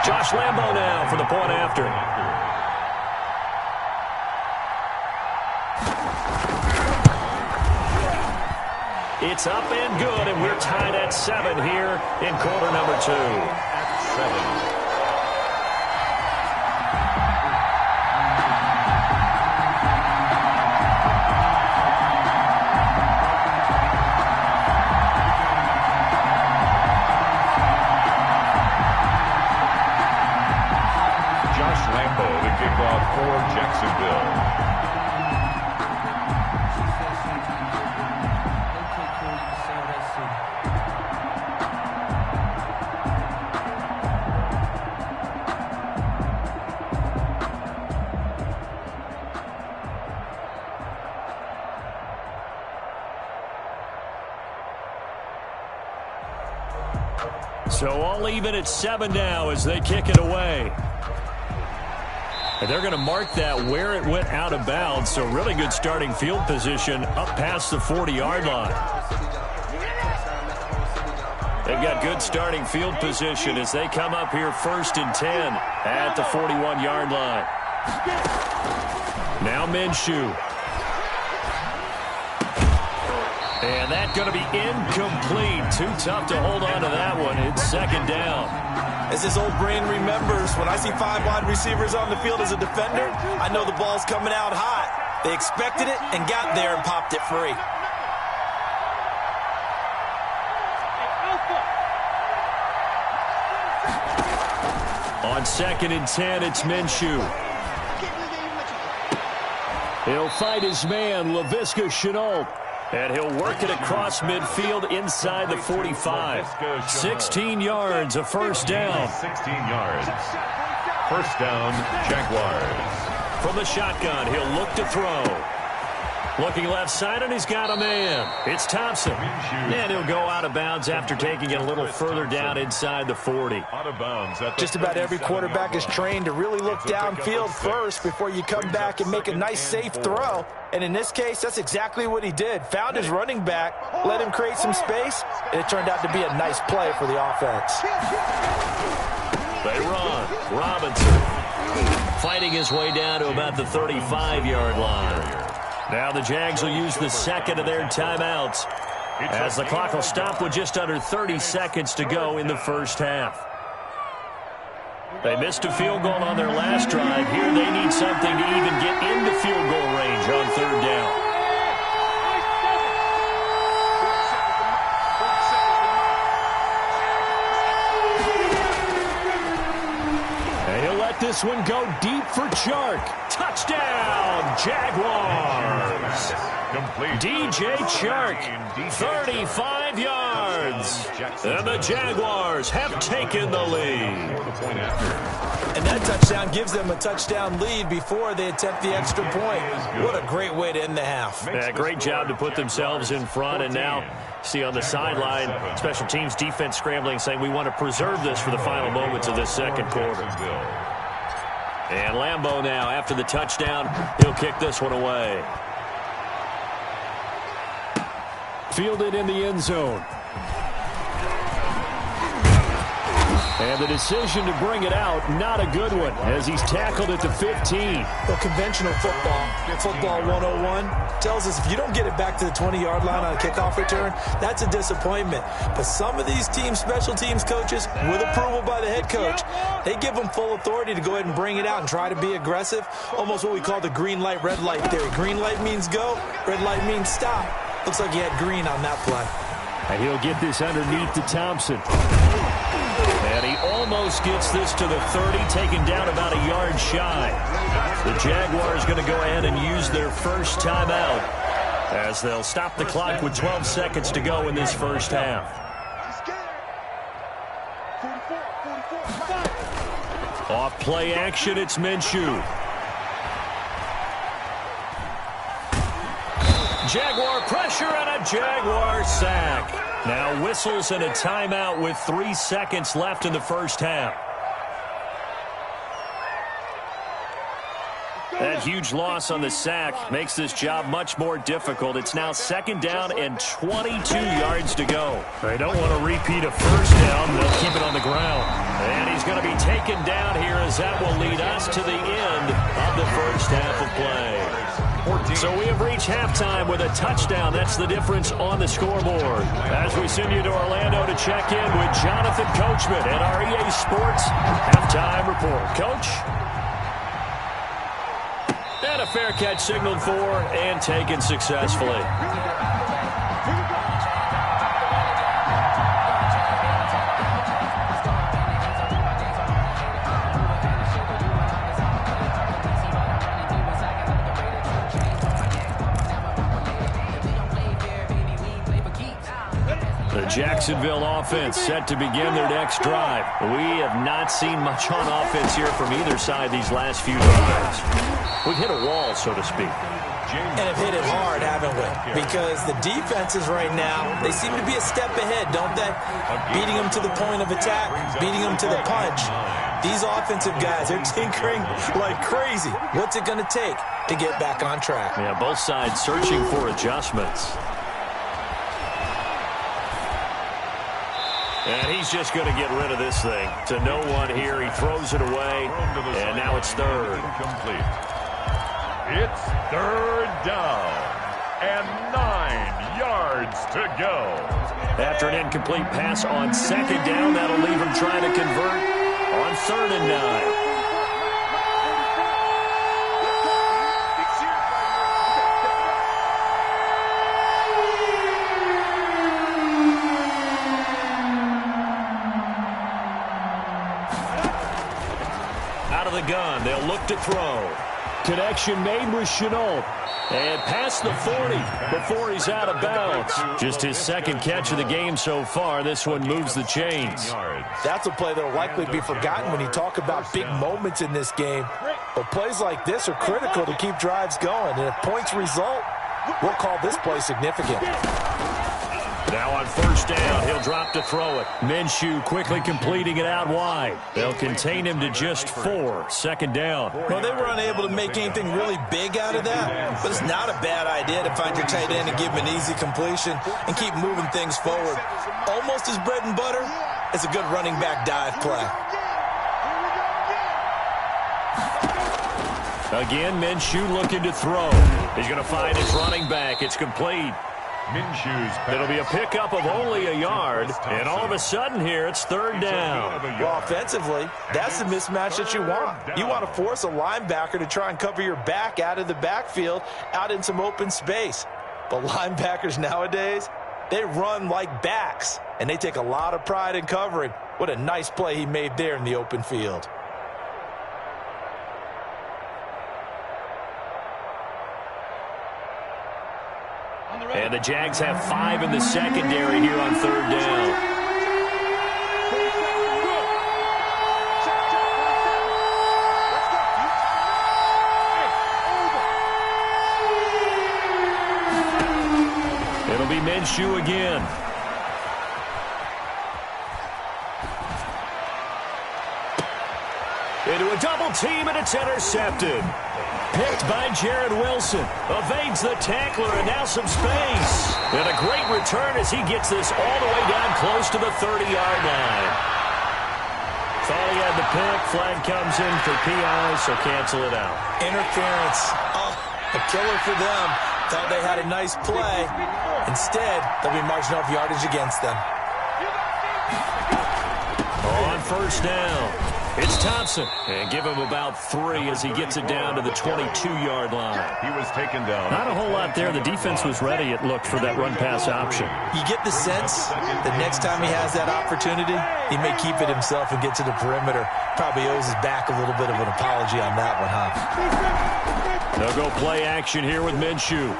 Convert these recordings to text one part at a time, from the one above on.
Josh Lambo now for the point after. It's up and good, and we're tied at 7 here in quarter number 2. At 7. For Jacksonville. So all even at 7 now as they kick it away. And they're going to mark that where it went out of bounds. So really good starting field position up past the 40-yard line. They've got good starting field position as they come up here 1st and 10 at the 41-yard line. Now Minshew. And that's going to be incomplete. Too tough to hold on to that one. It's 2nd down. As his old brain remembers, when I see 5 wide receivers on the field as a defender, I know the ball's coming out hot. They expected it and got there and popped it free. On 2nd and 10, it's Minshew. He'll fight his man, Laviska Shenault. And he'll work it across midfield inside the 45. 16 yards, a 1st down. 16 yards. 1st down, Jaguars. From the shotgun, he'll look to throw. Looking left side, and he's got a man. It's Thompson. And he'll go out of bounds after taking it a little further down inside the 40. Out of bounds at the Just about every quarterback is trained to really look downfield first before you come back and make a nice, safe throw. And in this case, that's exactly what he did. Found his running back, let him create some space, and it turned out to be a nice play for the offense. They run. Robinson fighting his way down to about the 35-yard line. Now the Jags will use the 2nd of their timeouts as the clock will stop with just under 30 seconds to go in the 1st half. They missed a field goal on their last drive. Here they need something to even get into field goal range on 3rd down. And he'll let this one go deep for Chark. Touchdown, Jaguars. complete. DJ Chark, 35 yards. And the Jaguars have taken the lead. And that touchdown gives them a touchdown lead before they attempt the extra point. What a great way to end the half. Yeah, great job to put themselves in front. And now, see on the sideline, special teams defense scrambling, saying we want to preserve this for the final moments of this second quarter. And Lambo now, after the touchdown, he'll kick this one away. Fielded in the end zone. And the decision to bring it out, not a good one, as he's tackled at the 15. Well, conventional football 101, tells us if you don't get it back to the 20-yard line on a kickoff return, that's a disappointment. But some of these teams, special teams coaches, with approval by the head coach, they give them full authority to go ahead and bring it out and try to be aggressive, almost what we call the green light, red light theory. Green light means go, red light means stop. Looks like he had green on that play. And he'll get this underneath to Thompson. And he almost gets this to the 30, taken down about a yard shy. The Jaguars going to go ahead and use their first timeout as they'll stop the clock with 12 seconds to go in this first half. Off play action, it's Minshew. Jaguar pressure and a Jaguar sack. Now whistles and a timeout with 3 seconds left in the first half. That huge loss on the sack makes this job much more difficult. It's now second down and 22 yards to go. They don't want to repeat a first down. They'll keep it on the ground. And he's going to be taken second down here, as that will lead us to the end of the first half of play. So we have reached halftime with a touchdown. That's the difference on the scoreboard. As we send you to Orlando to check in with Jonathan Coachman at our EA Sports Halftime Report. Coach? And a fair catch signaled for and taken successfully. The Jacksonville offense set to begin their next drive. We have not seen much on offense here from either side these last few drives. We've hit a wall, so to speak. And have hit it hard, haven't we? Because the defenses right now, they seem to be a step ahead, don't they? Beating them to the point of attack, beating them to the punch. These offensive guys are tinkering like crazy. What's it going to take to get back on track? Yeah, both sides searching for adjustments. And he's just going to get rid of this thing. To no one here. He throws it away, and now it's third. Incomplete. It's third down and 9 yards to go. After an incomplete pass on second down, that'll leave him trying to convert on 3rd and 9. Gun. They'll look to throw. Connection made with Chenault. And past the 40 before he's out of bounds. Just his second catch of the game so far. This one moves the chains. That's a play that will likely be forgotten when you talk about big moments in this game. But plays like this are critical to keep drives going. And if points result, we'll call this play significant. Now on first down, he'll drop to throw it. Minshew quickly completing it out wide. They'll contain him to just 4. Second down. Well, they were unable to make anything really big out of that, but it's not a bad idea to find your tight end and give him an easy completion and keep moving things forward. Almost as bread and butter as a good running back dive play. Again, Minshew looking to throw. He's going to find his running back. It's complete. It'll be a pickup of only a yard, and all of a sudden here, it's third down. Well, offensively, that's the mismatch that you want. You want to force a linebacker to try and cover your back out of the backfield, out in some open space. But linebackers nowadays, they run like backs, and they take a lot of pride in covering. What a nice play he made there in the open field. And the Jags have 5 in the secondary here on third down. It'll be Minshew again. Into a double team, and it's intercepted. Picked by Jared Wilson. Evades the tackler, and now some space. And a great return as he gets this all the way down close to the 30-yard line. Thought he had the pick. Flag comes in for PI, so cancel it out. Interference. Oh, a killer for them. Thought they had a nice play. Instead, they'll be marching off yardage against them. On first down. It's Thompson, and give him about 3 as he gets it down to the 22-yard line. He was taken down. Not a whole lot there. The defense was ready, it looked, for that run-pass option. You get the sense that next time he has that opportunity, he may keep it himself and get to the perimeter. Probably owes his back a little bit of an apology on that one, huh? They'll go play action here with Minshew.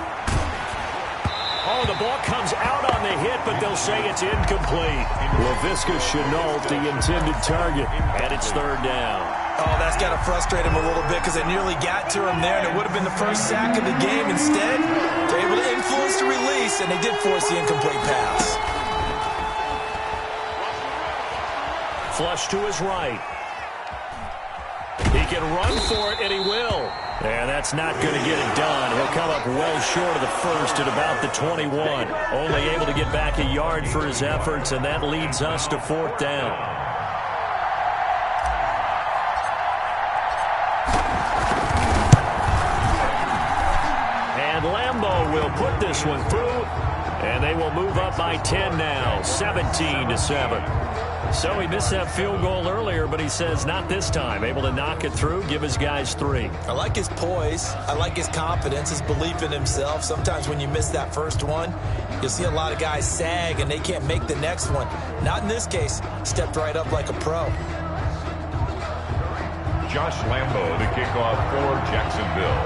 Oh, the ball comes out on the hit, but they'll say it's incomplete. Laviska Shenault, the intended target, and it's third down. Oh, that's got to frustrate him a little bit because they nearly got to him there, and it would have been the first sack of the game. Instead, they're able to influence the release, and they did force the incomplete pass. Flush to his right. He can run for it, and he will. And that's not going to get it done. He'll come up well short of the first at about the 21. Only able to get back a yard for his efforts, and that leads us to fourth down. will put this one through, and they will move up by 10 now, 17-7. So he missed that field goal earlier, but he says not this time. Able to knock it through, give his guys 3. I like his poise. I like his confidence, his belief in himself. Sometimes when you miss that first one, you'll see a lot of guys sag and they can't make the next one. Not in this case. Stepped right up like a pro. Josh Lambo to kick off for Jacksonville.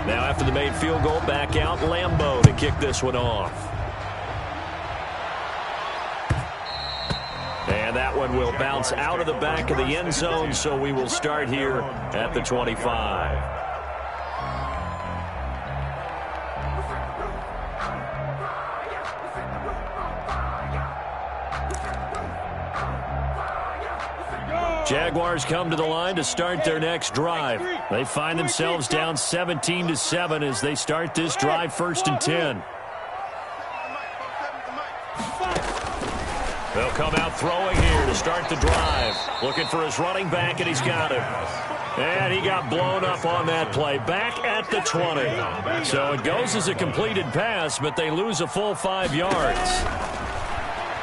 Now after the made field goal, back out Lambo to kick this one off. And that one will bounce out of the back of the end zone, so we will start here at the 25. Jaguars come to the line to start their next drive. They find themselves down 17-7 as they start this drive, 1st and 10. They'll come out throwing here to start the drive. Looking for his running back, and he's got him. And he got blown up on that play. Back at the 20. So it goes as a completed pass, but they lose a full 5 yards.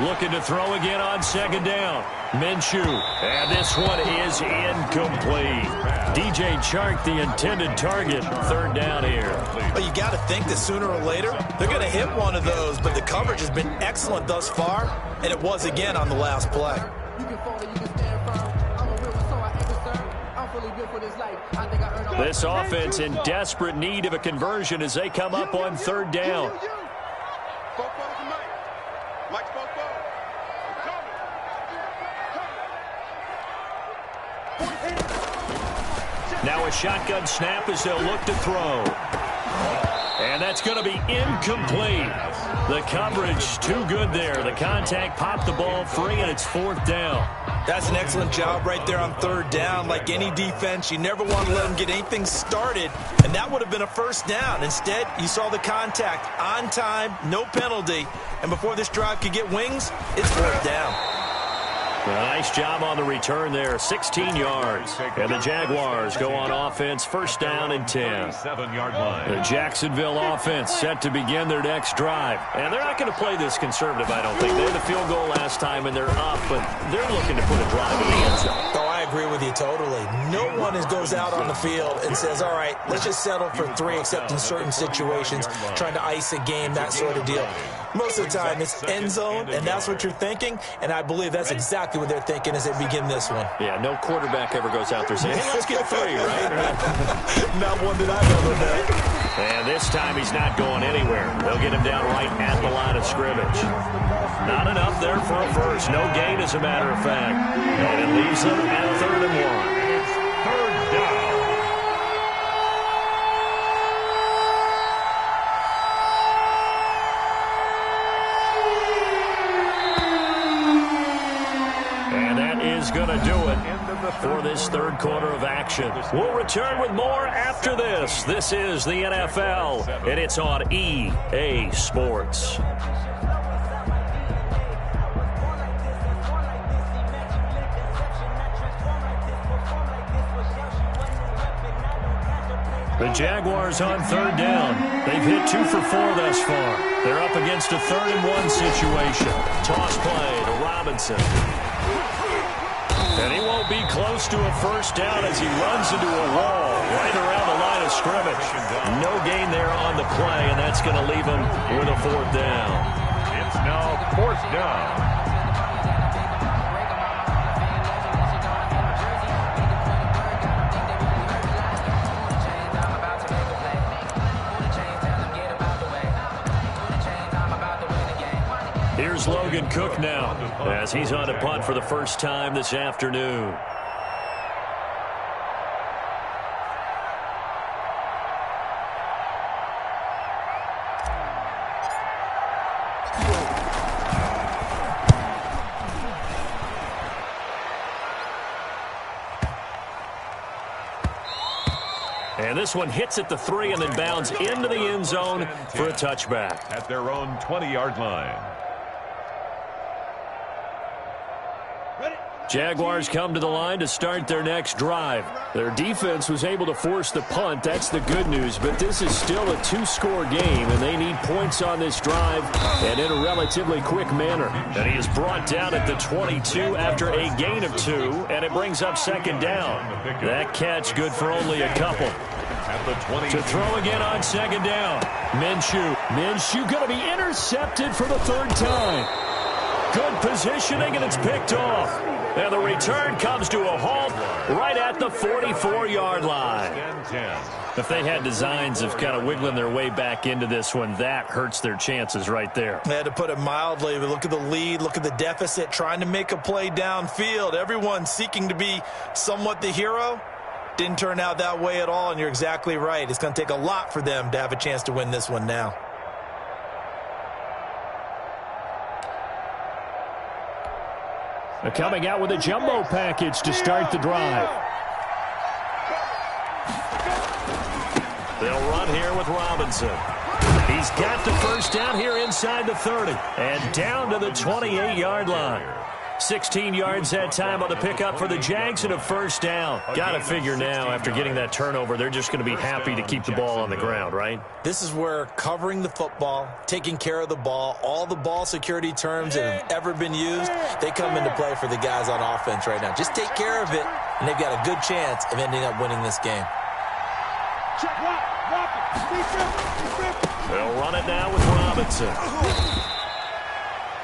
Looking to throw again on 2nd down. Minshew. And this one is incomplete. DJ Chark, the intended target. 3rd down here. Well, you got to think that sooner or later, they're going to hit one of those, but the coverage has been excellent thus far, and it was again on the last play. This offense in desperate need of a conversion as they come up on 3rd down. Now a shotgun snap as they'll look to throw. And that's going to be incomplete. The coverage too good there. The contact popped the ball free, and it's 4th down. That's an excellent job right there on 3rd down. Like any defense, you never want to let them get anything started, and that would have been a 1st down. Instead, you saw the contact on time, no penalty, and before this drive could get wings, it's 4th down. Nice job on the return there, 16 yards. And the Jaguars go on offense, 1st down and 10. The Jacksonville offense set to begin their next drive. And they're not going to play this conservative, I don't think. They had the field goal last time, and they're up, but they're looking to put a drive in the end zone. Oh, I agree with you totally. No one goes out on the field and says, all right, let's just settle for 3, except in certain situations, trying to ice a game, that sort of deal. Most of the time, it's end zone, and that's what you're thinking, and I believe that's exactly what they're thinking as they begin this one. Yeah, no quarterback ever goes out there saying, hey, let's get 3, right? Not one that I've ever met. And this time, he's not going anywhere. They'll get him down right at the line of scrimmage. Not enough there for a first. No gain, as a matter of fact. And it leaves them at 3rd and 1. It's 3rd down. Going to do it for this 3rd quarter of action. We'll return with more after this. This is the NFL, and it's on EA Sports. The Jaguars on 3rd down. They've hit 2 for 4 thus far. They're up against a 3rd and 1 situation. Toss play to Robinson. And he won't be close to a 1st down as he runs into a wall right around the line of scrimmage. No gain there on the play, and that's going to leave him with a 4th down. It's now 4th down. Here's Logan Cook now as he's on a punt for the first time this afternoon. And this one hits at the 3 and then bounds into the end zone for a touchback. At their own 20-yard line. Jaguars come to the line to start their next drive. Their defense was able to force the punt. That's the good news. But this is still a two-score game, and they need points on this drive and in a relatively quick manner. And he is brought down at the 22 after a gain of 2, and it brings up second down. That catch good for only a couple. To throw again on second down. Minshew going to be intercepted for the third time. Good positioning, and it's picked off. And the return comes to a halt right at the 44-yard line. If they had designs of kind of wiggling their way back into this one, that hurts their chances right there. They had to put it mildly. Look at the lead, look at the deficit, trying to make a play downfield. Everyone seeking to be somewhat the hero. Didn't turn out that way at all, and you're exactly right. It's going to take a lot for them to have a chance to win this one now. They're coming out with a jumbo package to start the drive. They'll run here with Robinson. He's got the first down here inside the 30 and down to the 28-yard line. 16 yards that time on the pickup for the Jags and a first down. Got to figure now, after getting that turnover, they're just going to be happy to keep the ball on the ground, right? This is where covering the football, taking care of the ball, all the ball security terms that have ever been used, they come into play for the guys on offense right now. Just take care of it, and they've got a good chance of ending up winning this game. They'll run it now with Robinson.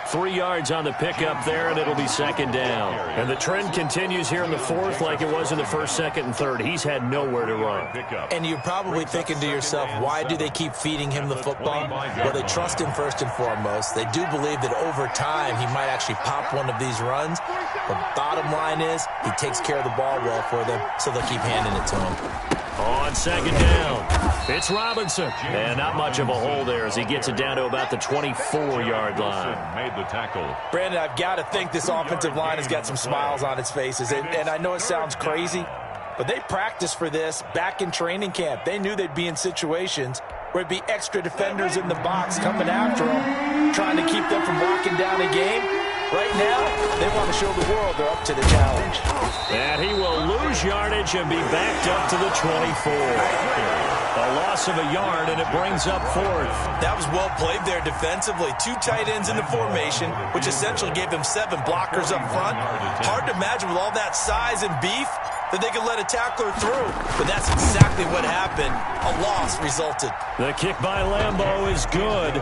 3 yards on the pickup there, and it'll be second down. And the trend continues here in the fourth like it was in the first, second, and third. He's had nowhere to run. And you're probably thinking to yourself, why do they keep feeding him the football? Well, they trust him first and foremost. They do believe that over time he might actually pop one of these runs. The bottom line is he takes care of the ball well for them, so they'll keep handing it to him. On second down, it's Robinson. And not much of a hole there as he gets it down to about the 24-yard line. Made the tackle. Brandon, I've got to think this offensive line has got some smiles on its faces. And I know it sounds crazy, but they practiced for this back in training camp. They knew they'd be in situations where it'd be extra defenders in the box coming after them, trying to keep them from locking down a game. Right now, they want to show the world they're up to the challenge. And he will lose yardage and be backed up to the 24. A loss of a yard, and it brings up fourth. That was well played there defensively. 2 tight ends in the formation, which essentially gave them 7 blockers up front. Hard to imagine with all that size and beef that they could let a tackler through. But that's exactly what happened. A loss resulted. The kick by Lambeau is good.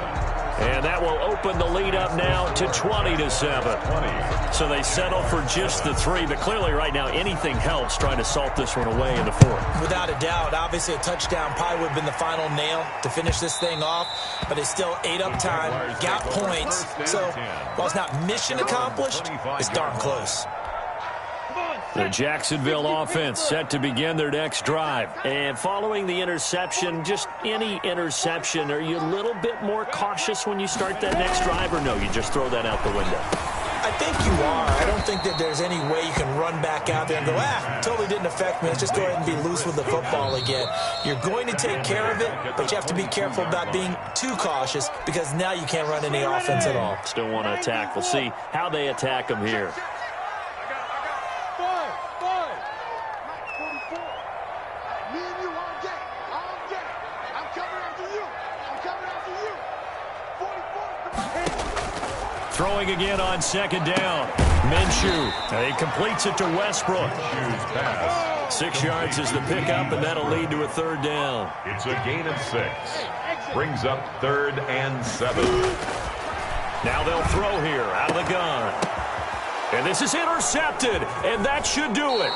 And that will open the lead up now to 20-7. So they settle for just the 3. But clearly right now anything helps trying to salt this one away in the fourth. Without a doubt. Obviously a touchdown probably would have been the final nail to finish this thing off. But it's still ate up time. Got points. So while it's not mission accomplished, it's darn close. The Jacksonville offense set to begin their next drive. And following the interception, just any interception, are you a little bit more cautious when you start that next drive, or no, you just throw that out the window? I think you are. I don't think that there's any way you can run back out there and go, totally didn't affect me. Let's just go ahead and be loose with the football again. You're going to take care of it, but you have to be careful about being too cautious because now you can't run any offense at all. Still want to attack. We'll see how they attack them here. Throwing again on second down. Minshew. He completes it to Westbrook. 6 yards is the pickup, and that'll lead to a third down. It's a gain of 6. Brings up 3rd and 7. Now they'll throw here out of the gun. And this is intercepted, and that should do it.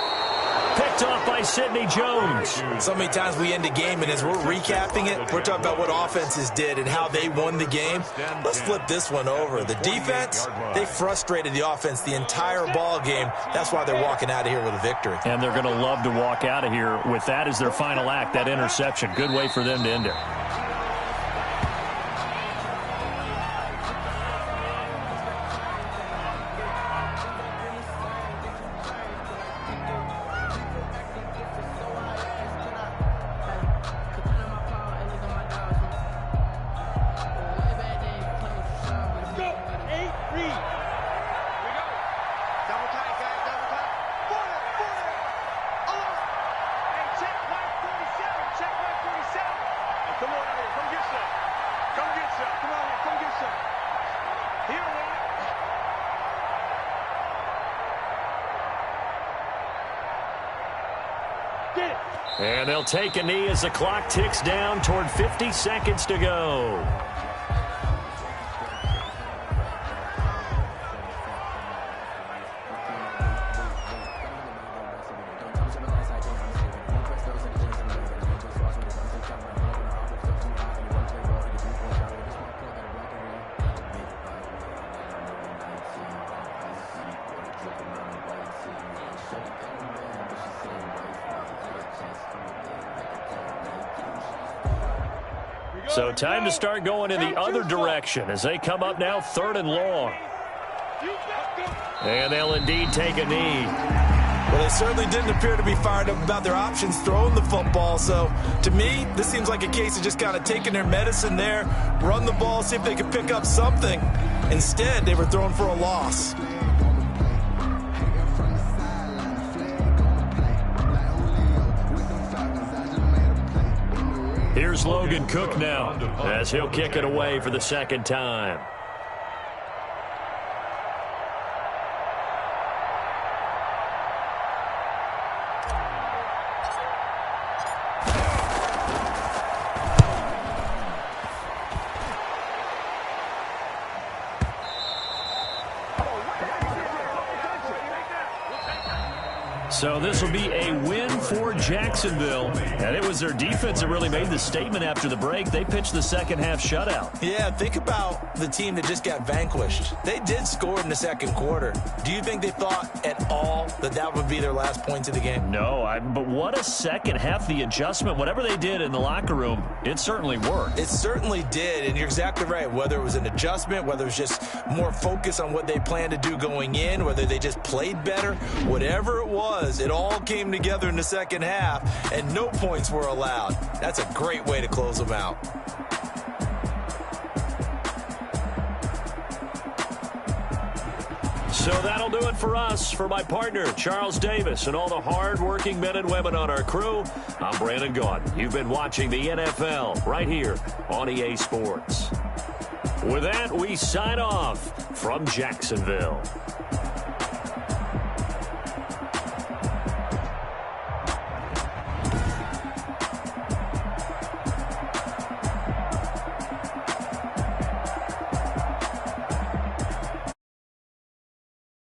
Picked off by Sidney Jones. So many times we end a game, and as we're recapping it, we're talking about what offenses did and how they won the game. Let's flip this one over. The defense, they frustrated the offense the entire ball game. That's why they're walking out of here with a victory. And they're going to love to walk out of here with that as their final act, that interception. Good way for them to end it. And they'll take a knee as the clock ticks down toward 50 seconds to go. So time to start going in the other direction as they come up now 3rd and long. And they'll indeed take a knee. Well, they certainly didn't appear to be fired up about their options throwing the football. So, to me, this seems like a case of just kind of taking their medicine there, run the ball, see if they could pick up something. Instead, they were thrown for a loss. Here's Logan Cook now as he'll kick it away for the second time. So this will be a win for Jacksonville. And it was their defense that really made the statement after the break. They pitched the second half shutout. Yeah, think about the team that just got vanquished. They did score in the second quarter. Do you think they thought at all that that would be their last points of the game? No, but what a second half. The adjustment, whatever they did in the locker room, it certainly worked. It certainly did, and you're exactly right. Whether it was an adjustment, whether it was just more focus on what they planned to do going in, whether they just played better, whatever it was, it all came together in the second half, and no points were allowed. That's a great way to close them out. So that'll do it for us. For my partner, Charles Davis, and all the hard-working men and women on our crew, I'm Brandon Gaudin. You've been watching the NFL right here on EA Sports. With that, we sign off from Jacksonville.